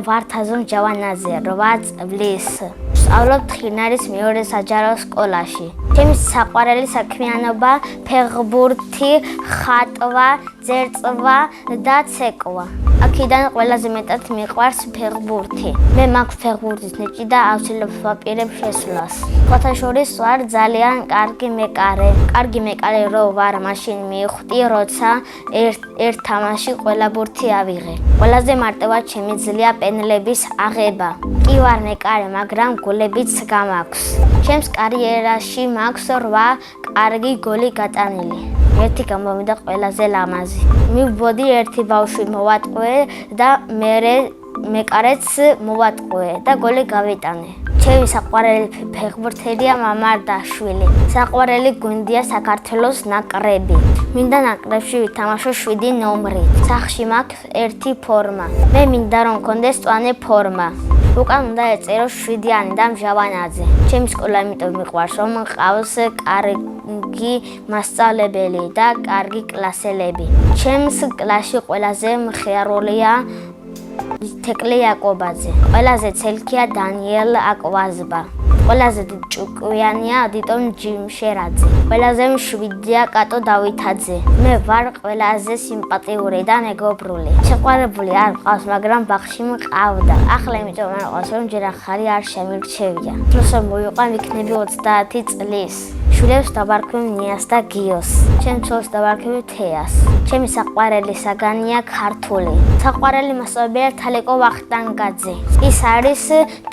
ვართაზო ჯავანაძე 8 წლის. სწავლობ თხინარის მეორე საჯარო სკოლაში. ჩემი საყვარელი საქმიანობა ფეხბურთი, ხატვა, წერწვა და ცეკვა. აქედან ყველაზე მეტად მიყვარს ფეხბურთი. მე მაქვს ფეხბურთის ნიჭი და ავცილებლად ვაპირებ შესვლას. სხვათა შორის ვარ ძალიან კარგი მეკარე. კარგი მეკარე რო ვარ, მაშინ მივხვდი, როცა ერთ თამაში ყველა ბურთი ავიღე. ყველაზე მარტივად შემიძლია პენდლების აღება. კი ვარ მეკარე, მაგრამ გოლებიც გამაქვს. ჩემს კარიერაში მაქვს 8 კარგი გოლი გატანილი. ერთი გამოვიდა ყველაზე ლამაზი. მივბოდი ერთი ბავშვი მოვატყვე და მერე მეკარეც მოვატყვე და გოლი გავიტანე. ჩემი საყვარელი ფეხბურთელია მამარდაშვილი. საყვარელი გუნდია საქართველოს ნაკრები. მინდა ნაკრებში ვითამაშო 7 ნომრით. სახლში მაქვს ერთი ფორმა. მე მინდა რომ მქონდეს მწვანე ფორმა. უკან უნდა ეწერო 7-იანი და მჟავანაძე. ჩემი სკოლა იმიტომ მიყვარს, რომ მყავს კარგი მასწავლებელი და კარგი კლასელები. ჩემს კლასში ყველაზე მხიარულია თეკლე იაკობაძე. ყველაზე ცელქია დანიელ აკვაზბა. ყველაზე ჭკვიანია დიტონ ჯიმშერაძე. ყველაზე მშვიდია კატო დავითაძე. მე ვარ ყველაზე სიმპათიური და მეგობრული. შეყვარებული არ მყავს, მაგრამ ბაღში მყავდა. ახლა იმიტომ არ მყავს, რომ ჯერ ახალი არ შემირჩევია. თლოსო მოვიყვან იქნები 30 წლის. შვილებს დავარქვი ნიას და გიოს. ჩემს ცოლს დავარქვი თეას. ჩემი საყვარელი საგანია ქართული. საყვარელი მასწავლებელია თალეკო ვახტანგაძე. ის არის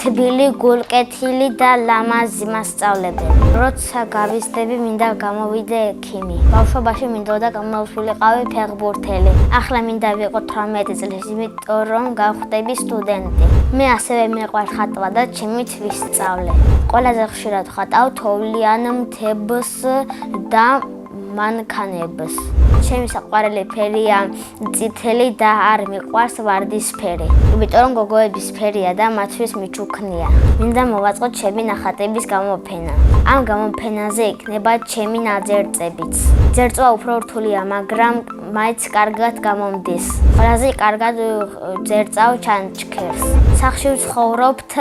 თბილი, გულკეთილი და ლამაზი მასწავლებელი. როცა გავიზრდები, მინდა გამოვიდე ექიმი. ბავშვობაში მინდოდა გამოვსულიყავი ფეხბურთელი. ახლა მინდა ვიყო 18 წლის, იმიტომ რომ გავხდები სტუდენტი. მე ასევე მიყვარს ხატვა და ჩემით ვისწავლე. ყველაზე ხშირად ხატავ თოვლიან მთებს და მანქანებს. ჩემი საყვარელი ფერია წითელი და არ მიყვარს ვარდისფერი. იმიტომ რომ გოგოების ფერია და მათთვის მიჩუქნია. მინდა მოვაწყოთ ჩემი ნახატების გამოფენა. ამ გამოფენაზე იქნება ჩემი ნაძერწებიც. ძერწვა უფრო რთულია, მაგრამ მაინც კარგად გამომდის. ყველაზე კარგად ძერწავ ჩანჩქერს. სახლში ვცხოვრობთ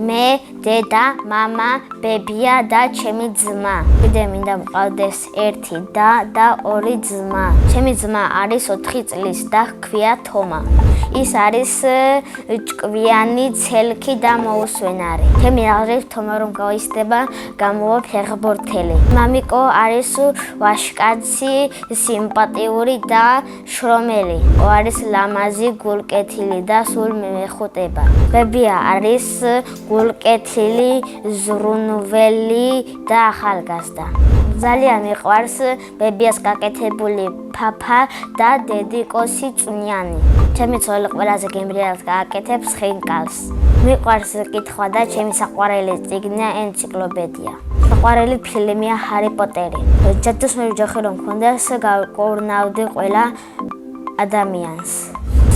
მე, დედა, მამა, ბებია და ჩემი ძმა. კიდე მინდა მყავდეს ერთი და 2 ძმა. ჩემი ძმა არის 4 წლის და ჰქვია თომა. ის არის ჭკვიანი, ცელქი და მოუსვენარი. ჩემი აღზრდით თომა რომ გაიზრდება, გამოვა ფეხბურთელი. მამიკო არის ვაჟკაცი, სიმპათიური და შრომელი. არის ლამაზი, გულკეთილი და სულ მეხუტება. ბებია არის გულკეთილი, ზრუნველი და ახალგაზრდა. ძალიან მიყვარს ბებიას გაკეთებული ფაფა და დედიკოსი წვნიანი. ჩემი ცოლი ყველაზე გემრიელად გააკეთებს ხინკალს. მიყვარს კითხვა და ჩემი საყვარელი წიგნია ენციკლოპედია. საყვარელი ფილმია ჰარი პოტერი. ჯადოს მე ვჯახე რომ მქონდეს გავკურნავდი ყველა ადამიანს.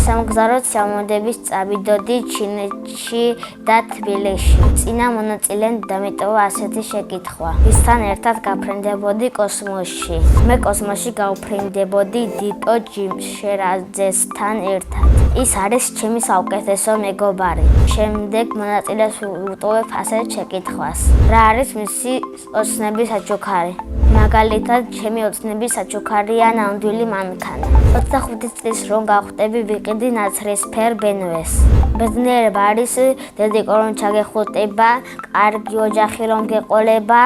სამგზავროდ სიამოვნებით წავიდოდი ჩინეთში და თბილისში. წინა მონაწილედ დამეტოვა ასეთი შეკითხვა. ვისთან ერთად გაფრინდებოდი კოსმოსში? მე კოსმოსში გავფრინდებოდი დიტო ჯიმშერაძესთან ერთად. ის არის ჩემი საუკეთესო მეგობარი. შემდეგ მონაწილეს ვუტოვებ ასეთ შეკითხვას. რა არის მისი ოცნების საჩუქარი? მაგალითად, ჩემი ოცნების საჩუქარია ნამდვილი მანქანა. 25 წლის რომ გავხდები ვიყიდი ნაცრისფერ ბენვეს. ბედნიერება არის დედიკო რომ ჩაგეხუტება, კარგი ოჯახი რომ გეყოლება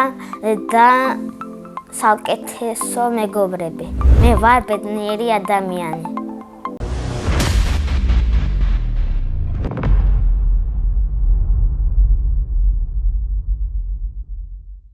და საუკეთესო მეგობრები. მე ვარ ბედნიერი ადამიანი.